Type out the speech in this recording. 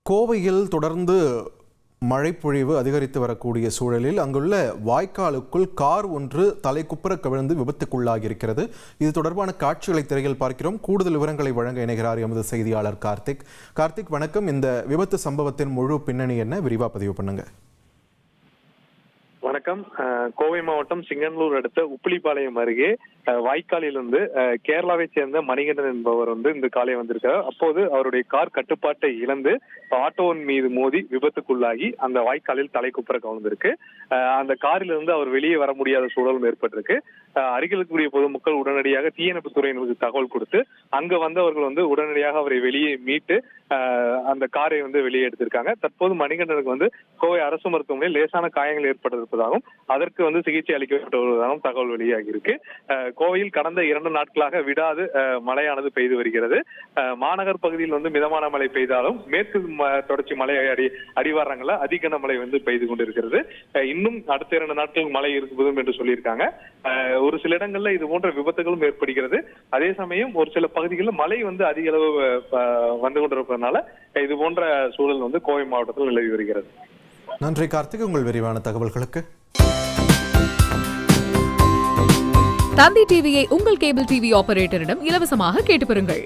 கோவையில் தொடர்ந்து மழைப்பொழிவு அதிகரித்து வரக்கூடிய சூழலில் அங்குள்ள வாய்க்காலுக்குள் கார் ஒன்று தலைக்குப்புற கவிழ்ந்து விபத்துக்குள்ளாகி இருக்கிறது. இது தொடர்பான காட்சிகளை திரையில் பார்க்கிறோம். கூடுதல் விவரங்களை வழங்க இணைகிறார் எமது செய்தியாளர் கார்த்திக். வணக்கம். இந்த விபத்து சம்பவத்தின் முழு பின்னணி என்ன, விரிவா பதிவு பண்ணுங்க. வணக்கம். கோவை மாவட்டம் சிங்கனூர் அடுத்த உப்பிலிப்பாளையம் அருகே வாய்க்காலிலிருந்து கேரளாவை சேர்ந்த மணிகண்டன் என்பவர் இந்த காலை வந்திருக்கார். அப்போது அவருடைய கார் கட்டுப்பாட்டை இழந்து ஆட்டோவின் மீது மோதி விபத்துக்குள்ளாகி அந்த வாய்க்காலில் தலைக்குப்புற கவிழ்ந்திருக்கு. அந்த காரிலிருந்து அவர் வெளியே வர முடியாத சூழலும் ஏற்பட்டிருக்கு. அருகில் இருக்கக்கூடிய பொதுமக்கள் உடனடியாக தீயணைப்பு துறையினருக்கு தகவல் கொடுத்து அங்க வந்தவர்கள் உடனடியாக அவரை வெளியே மீட்டு அந்த காரை வெளியே எடுத்திருக்காங்க. தற்போது மணிகண்டனுக்கு கோவை அரசு மருத்துவமனையில் லேசான காயங்கள் ஏற்பட்டிருப்பதாகவும் அதற்கு சிகிச்சை அளிக்கப்பட்டு வருவதாகவும் தகவல் வெளியாகி இருக்கு. கோவையில் கடந்த 2 நாட்களாக விடாது மழையானது பெய்து வருகிறது. மாநகர் பகுதியில் மிதமான மழை பெய்தாலும் மேற்கு தொடர்ச்சி மலை அடிவாரங்கள்ல அதிக மழை பெய்து கொண்டிருக்கிறது. இன்னும் அடுத்த 2 நாட்கள் மழை இருக்கும் என்று சொல்லியிருக்காங்க. ஒரு சில இடங்கள்ல இது போன்ற விபத்துகளும் ஏற்படுகிறது. அதே சமயம் ஒரு சில பகுதிகளில் மழை அதிக அளவு வந்து கொண்டிருப்பதனால இது போன்ற சூழல் கோவை மாவட்டத்தில் நிலவி வருகிறது. நன்றி கார்த்திக், உங்கள் விரிவான தகவல்களுக்கு. தந்தி டிவியை உங்கள் கேபிள் டிவி ஆபரேட்டரிடம் இலவசமாக கேட்டு பெறுங்கள்.